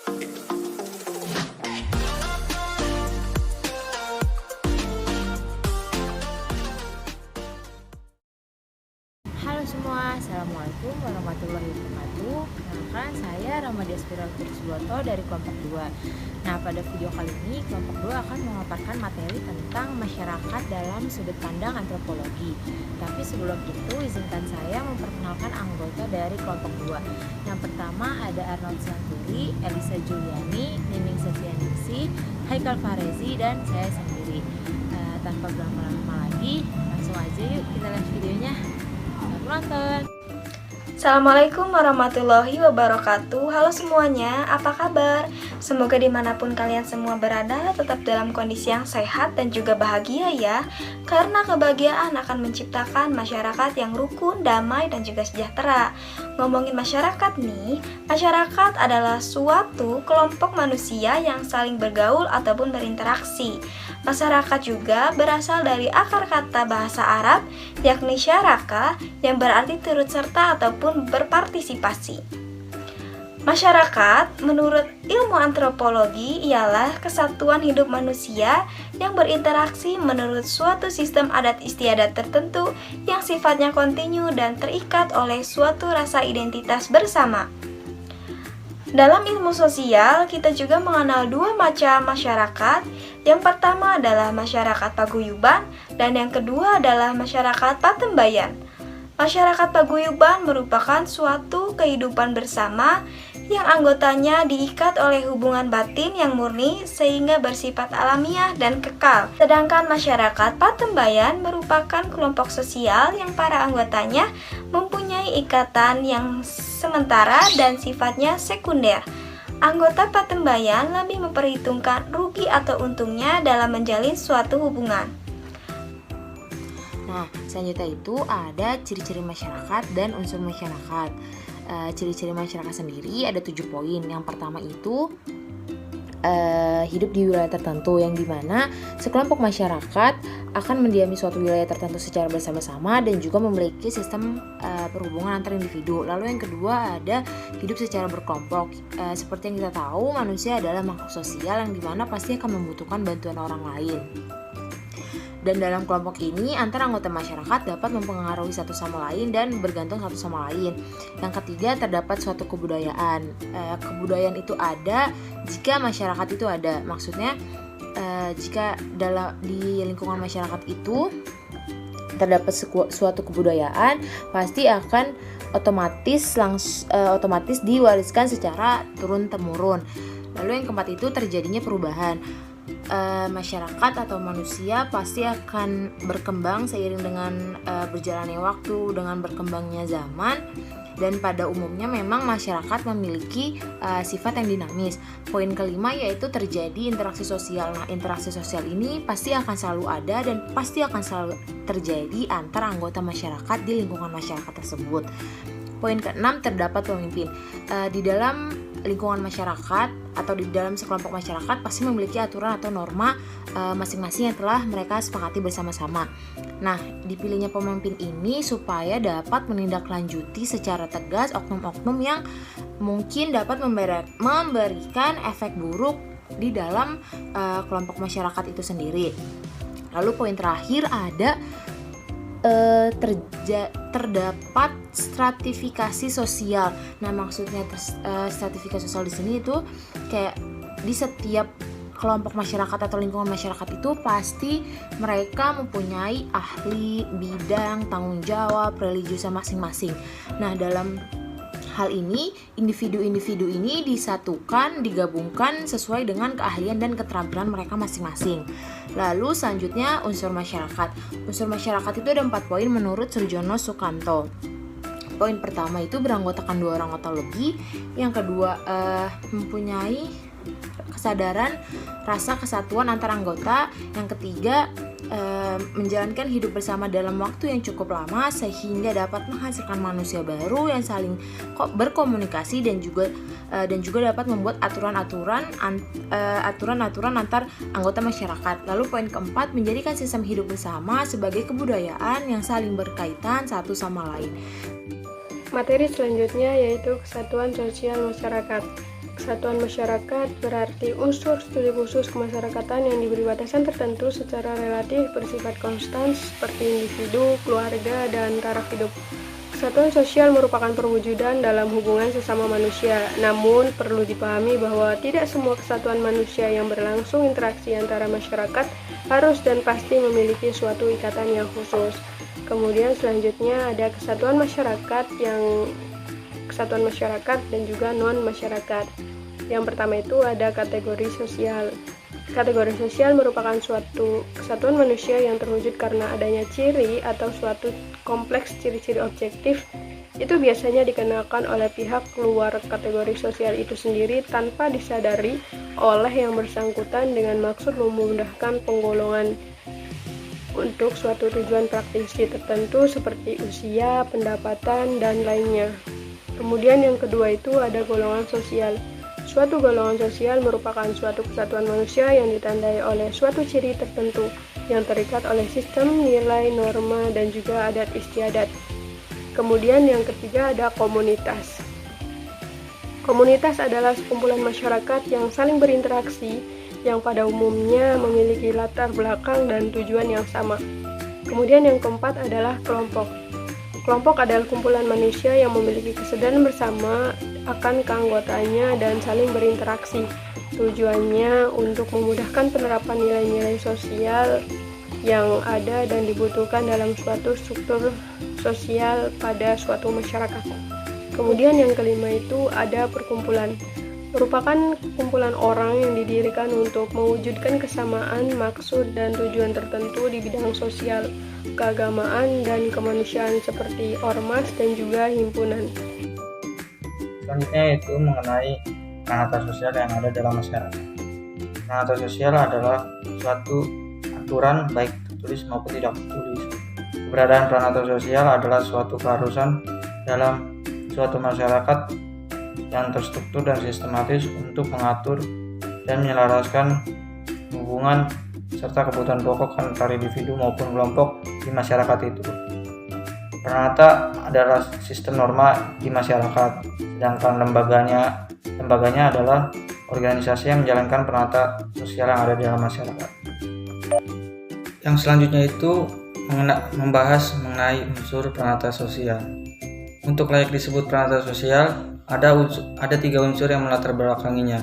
Halo semua, Assalamualaikum warahmatullahi wabarakatuh. Kenalkan, saya Ramadia Spiratul Suboto dari kelompok 2. Nah, pada video kali ini kelompok 2 akan memaparkan materi tentang masyarakat dalam sudut pandang antropologi. Tapi sebelum itu, izinkan saya memperkenalkan anggota dari kelompok 2. Yang pertama ada Arnold Santuri, Elisa Juliani, Nining Setianingsi, Haikal Farezi, dan saya sendiri. Tanpa berlama-lama lagi, langsung aja yuk kita lihat videonya. Nonton. Assalamualaikum warahmatullahi wabarakatuh. Halo semuanya, apa kabar? Semoga dimanapun kalian semua berada tetap dalam kondisi yang sehat dan juga bahagia ya. Karena kebahagiaan akan menciptakan masyarakat yang rukun, damai, dan juga sejahtera. Ngomongin masyarakat nih, masyarakat adalah suatu kelompok manusia yang saling bergaul ataupun berinteraksi. Masyarakat juga berasal dari akar kata bahasa Arab, yakni syaraka, yang berarti turut serta ataupun berpartisipasi. Masyarakat, menurut ilmu antropologi, ialah kesatuan hidup manusia yang berinteraksi menurut suatu sistem adat istiadat tertentu yang sifatnya kontinu dan terikat oleh suatu rasa identitas bersama. Dalam ilmu sosial, kita juga mengenal dua macam masyarakat. Yang pertama adalah masyarakat paguyuban dan yang kedua adalah masyarakat patembayan. Masyarakat paguyuban merupakan suatu kehidupan bersama yang anggotanya diikat oleh hubungan batin yang murni sehingga bersifat alamiah dan kekal. Sedangkan masyarakat patembayan merupakan kelompok sosial yang para anggotanya mempunyai ikatan yang sementara dan sifatnya sekunder. Anggota patembayan lebih memperhitungkan rugi atau untungnya dalam menjalin suatu hubungan. Nah, selanjutnya itu ada ciri-ciri masyarakat dan unsur masyarakat. Ciri-ciri masyarakat sendiri ada 7 poin. Yang pertama itu hidup di wilayah tertentu, yang dimana sekelompok masyarakat akan mendiami suatu wilayah tertentu secara bersama-sama dan juga memiliki sistem perhubungan antar individu. Lalu yang kedua ada hidup secara berkelompok. Seperti yang kita tahu, manusia adalah makhluk sosial yang dimana pasti akan membutuhkan bantuan orang lain. Dan dalam kelompok ini, antara anggota masyarakat dapat mempengaruhi satu sama lain dan bergantung satu sama lain. Yang ketiga, terdapat suatu kebudayaan. Kebudayaan itu ada jika masyarakat itu ada. Maksudnya, jika di lingkungan masyarakat itu terdapat suatu kebudayaan, pasti akan otomatis diwariskan secara turun-temurun. Lalu yang keempat itu terjadinya perubahan. Masyarakat atau manusia pasti akan berkembang seiring dengan berjalannya waktu, dengan berkembangnya zaman, dan pada umumnya memang masyarakat memiliki sifat yang dinamis. Poin kelima yaitu terjadi interaksi sosial. Nah, interaksi sosial ini pasti akan selalu ada dan pasti akan selalu terjadi antara anggota masyarakat di lingkungan masyarakat tersebut. Poin keenam, terdapat pemimpin. Di dalam lingkungan masyarakat atau di dalam sekelompok masyarakat pasti memiliki aturan atau norma masing-masing yang telah mereka sepakati bersama-sama. Nah, dipilihnya pemimpin ini supaya dapat menindaklanjuti secara tegas oknum-oknum yang mungkin dapat memberikan efek buruk di dalam kelompok masyarakat itu sendiri. Lalu poin terakhir ada terdapat stratifikasi sosial. Nah, maksudnya stratifikasi sosial di sini itu kayak di setiap kelompok masyarakat atau lingkungan masyarakat itu pasti mereka mempunyai ahli bidang tanggung jawab religiusnya masing-masing. Nah, dalam hal ini, individu-individu ini disatukan, digabungkan sesuai dengan keahlian dan keterampilan mereka masing-masing. Lalu selanjutnya unsur masyarakat. Unsur masyarakat itu ada 4 poin menurut Surjono Sukanto. Poin pertama itu beranggotakan 2 orang atau lebih. Yang kedua mempunyai kesadaran rasa kesatuan antar anggota. Yang ketiga menjalankan hidup bersama dalam waktu yang cukup lama sehingga dapat menghasilkan manusia baru yang saling berkomunikasi dan juga dapat membuat aturan-aturan antar anggota masyarakat. Lalu poin keempat, menjadikan sistem hidup bersama sebagai kebudayaan yang saling berkaitan satu sama lain. Materi selanjutnya yaitu kesatuan sosial masyarakat. kesatuan masyarakat berarti unsur studi khusus kemasyarakatan yang diberi batasan tertentu secara relatif bersifat konstan seperti individu, keluarga, dan taraf hidup. Kesatuan sosial merupakan perwujudan dalam hubungan sesama manusia, namun perlu dipahami bahwa tidak semua kesatuan manusia yang berlangsung interaksi antara masyarakat harus dan pasti memiliki suatu ikatan yang khusus. Kemudian selanjutnya ada kesatuan masyarakat dan juga non-masyarakat. Yang pertama itu ada kategori sosial. Kategori sosial merupakan suatu kesatuan manusia yang terwujud karena adanya ciri atau suatu kompleks ciri-ciri objektif. Itu biasanya dikenakan oleh pihak luar kategori sosial itu sendiri tanpa disadari oleh yang bersangkutan dengan maksud memudahkan penggolongan untuk suatu tujuan praktisi tertentu seperti usia, pendapatan, dan lainnya. Kemudian yang kedua itu ada golongan sosial. Suatu golongan sosial merupakan suatu kesatuan manusia yang ditandai oleh suatu ciri tertentu yang terikat oleh sistem, nilai, norma, dan juga adat istiadat. Kemudian yang ketiga ada komunitas. Komunitas adalah sekumpulan masyarakat yang saling berinteraksi yang pada umumnya memiliki latar belakang dan tujuan yang sama. Kemudian yang keempat adalah kelompok. Kelompok adalah kumpulan manusia yang memiliki kesadaran bersama akan keanggotaannya dan saling berinteraksi. Tujuannya untuk memudahkan penerapan nilai-nilai sosial yang ada dan dibutuhkan dalam suatu struktur sosial pada suatu masyarakat. Kemudian yang kelima itu ada perkumpulan. Merupakan kumpulan orang yang didirikan untuk mewujudkan kesamaan maksud dan tujuan tertentu di bidang sosial, keagamaan, dan kemanusiaan seperti ormas dan juga himpunan. Selanjutnya yaitu mengenai pranata sosial yang ada dalam masyarakat. Pranata sosial adalah suatu aturan baik tertulis maupun tidak tertulis. Keberadaan pranata sosial adalah suatu keharusan dalam suatu masyarakat yang terstruktur dan sistematis untuk mengatur dan menyelaraskan hubungan serta kebutuhan pokok antar individu maupun kelompok di masyarakat itu. Pranata adalah sistem norma di masyarakat, sedangkan lembaganya adalah organisasi yang menjalankan pranata sosial yang ada di dalam masyarakat. Yang selanjutnya itu membahas mengenai unsur pranata sosial. Untuk layak disebut pranata sosial, ada tiga unsur yang melatar belakanginya,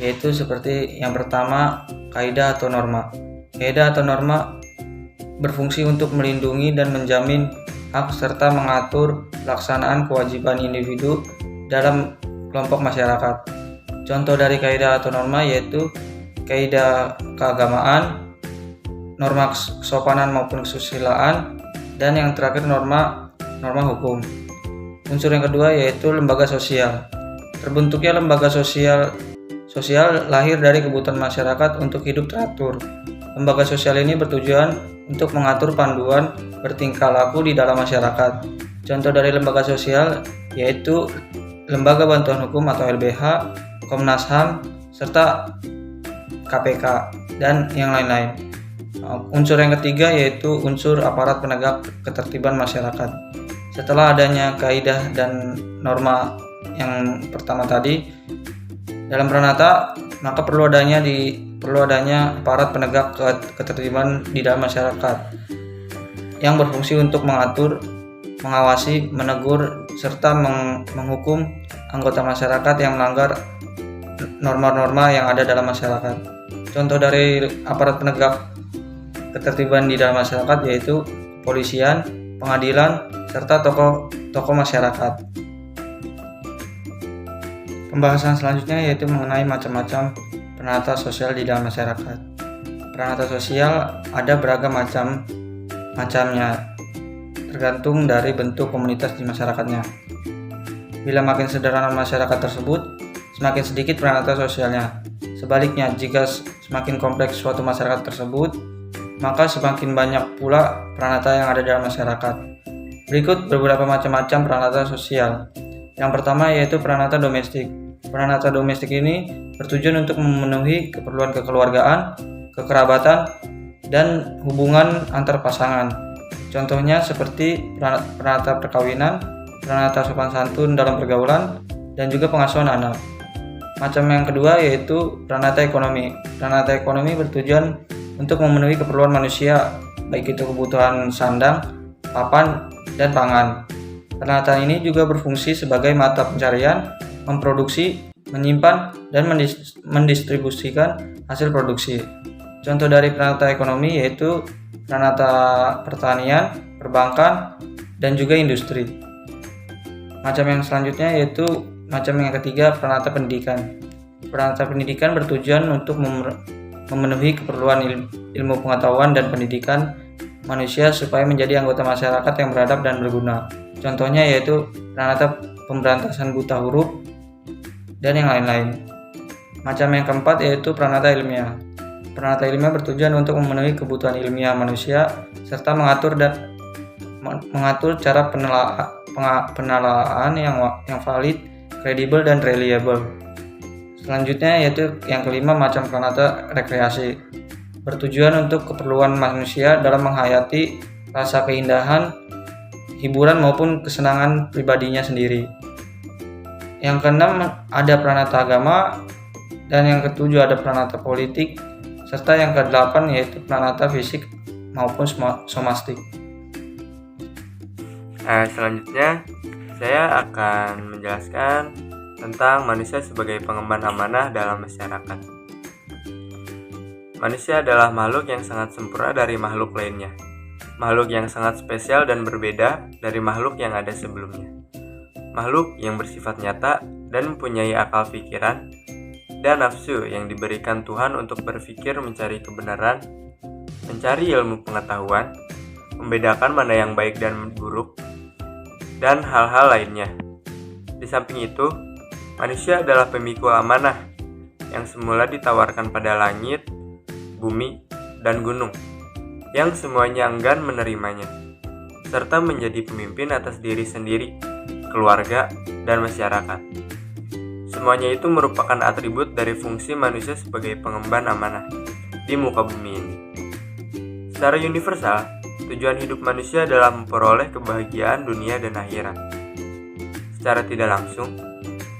yaitu seperti yang pertama, kaidah atau norma. Kaidah atau norma berfungsi untuk melindungi dan menjamin hak serta mengatur pelaksanaan kewajiban individu dalam kelompok masyarakat. Contoh dari kaidah atau norma yaitu kaidah keagamaan, norma kesopanan maupun kesusilaan, dan yang terakhir norma hukum. Unsur yang kedua yaitu lembaga sosial. Terbentuknya lembaga sosial lahir dari kebutuhan masyarakat untuk hidup teratur. Lembaga sosial ini bertujuan untuk mengatur panduan bertingkah laku di dalam masyarakat. Contoh dari lembaga sosial yaitu Lembaga Bantuan Hukum atau LBH, Komnas HAM, serta KPK, dan yang lain-lain. Unsur yang ketiga yaitu unsur aparat penegak ketertiban masyarakat. Setelah adanya kaidah dan norma yang pertama tadi dalam pranata, maka perlu adanya aparat penegak ketertiban di dalam masyarakat yang berfungsi untuk mengatur, mengawasi, menegur, serta menghukum anggota masyarakat yang melanggar norma-norma yang ada dalam masyarakat. Contoh dari aparat penegak ketertiban di dalam masyarakat yaitu kepolisian, pengadilan, serta tokoh masyarakat. Pembahasan selanjutnya yaitu mengenai macam-macam pranata sosial di dalam masyarakat. Pranata sosial ada beragam macamnya, tergantung dari bentuk komunitas di masyarakatnya. Bila makin sederhana masyarakat tersebut, semakin sedikit pranata sosialnya. Sebaliknya, jika semakin kompleks suatu masyarakat tersebut, maka semakin banyak pula pranata yang ada dalam masyarakat. Berikut beberapa macam-macam pranata sosial. Yang pertama yaitu pranata domestik. Pranata domestik ini bertujuan untuk memenuhi keperluan kekeluargaan, kekerabatan, dan hubungan antar pasangan. Contohnya seperti pranata perkawinan, pranata sopan santun dalam pergaulan, dan juga pengasuhan anak. Macam yang kedua yaitu pranata ekonomi. Pranata ekonomi bertujuan untuk memenuhi keperluan manusia, baik itu kebutuhan sandang, papan, dan pangan. Pranata ini juga berfungsi sebagai mata pencarian, memproduksi, menyimpan, dan mendistribusikan hasil produksi. Contoh dari pranata ekonomi yaitu pranata pertanian, perbankan, dan juga industri. Macam yang selanjutnya yaitu macam yang ketiga, pranata pendidikan. Pranata pendidikan bertujuan untuk memenuhi keperluan ilmu pengetahuan dan pendidikan manusia supaya menjadi anggota masyarakat yang beradab dan berguna. Contohnya yaitu pranata pemberantasan buta huruf dan yang lain-lain. Macam yang keempat yaitu pranata ilmiah. Pranata ilmiah bertujuan untuk memenuhi kebutuhan ilmiah manusia serta mengatur cara penelaan yang valid, kredibel, dan reliable. Selanjutnya yaitu yang kelima, macam pranata rekreasi. Bertujuan untuk keperluan manusia dalam menghayati rasa keindahan, hiburan maupun kesenangan pribadinya sendiri. Yang keenam ada pranata agama, dan yang ketujuh ada pranata politik, serta yang kedelapan yaitu pranata fisik maupun somastik. Selanjutnya saya akan menjelaskan tentang manusia sebagai pengemban amanah dalam masyarakat. Manusia adalah makhluk yang sangat sempurna dari makhluk lainnya. Makhluk yang sangat spesial dan berbeda dari makhluk yang ada sebelumnya. Makhluk yang bersifat nyata dan mempunyai akal pikiran dan nafsu yang diberikan Tuhan untuk berpikir, mencari kebenaran, mencari ilmu pengetahuan, membedakan mana yang baik dan buruk, dan hal-hal lainnya. Di samping itu, manusia adalah pemikul amanah yang semula ditawarkan pada langit, bumi, dan gunung, yang semuanya enggan menerimanya, serta menjadi pemimpin atas diri sendiri, keluarga, dan masyarakat. Semuanya itu merupakan atribut dari fungsi manusia sebagai pengemban amanah di muka bumi ini. Secara universal, tujuan hidup manusia adalah memperoleh kebahagiaan dunia dan akhirat. Secara tidak langsung,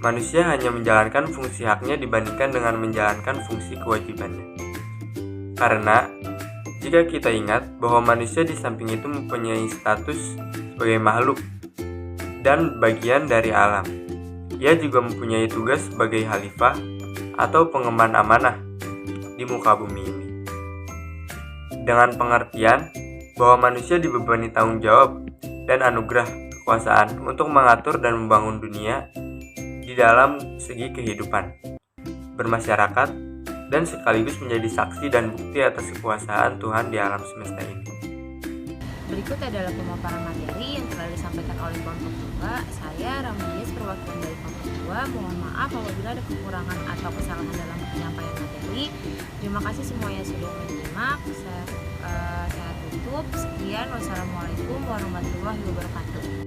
manusia hanya menjalankan fungsi haknya dibandingkan dengan menjalankan fungsi kewajibannya. Karena jika kita ingat bahwa manusia di samping itu mempunyai status sebagai makhluk dan bagian dari alam, ia juga mempunyai tugas sebagai khalifah atau pengemban amanah di muka bumi ini. Dengan pengertian bahwa manusia dibebani tanggung jawab dan anugerah kekuasaan untuk mengatur dan membangun dunia di dalam segi kehidupan, bermasyarakat, dan sekaligus menjadi saksi dan bukti atas kekuasaan Tuhan di alam semesta ini. Berikut adalah pemaparan materi yang telah disampaikan oleh kelompok 2. Saya Ramlies, perwakilan dari kelompok 2. Mohon maaf apabila ada kekurangan atau kesalahan dalam penyampaian materi. Terima kasih semuanya sudah menyimak. Saya tutup. Sekian. Wassalamualaikum warahmatullahi wabarakatuh.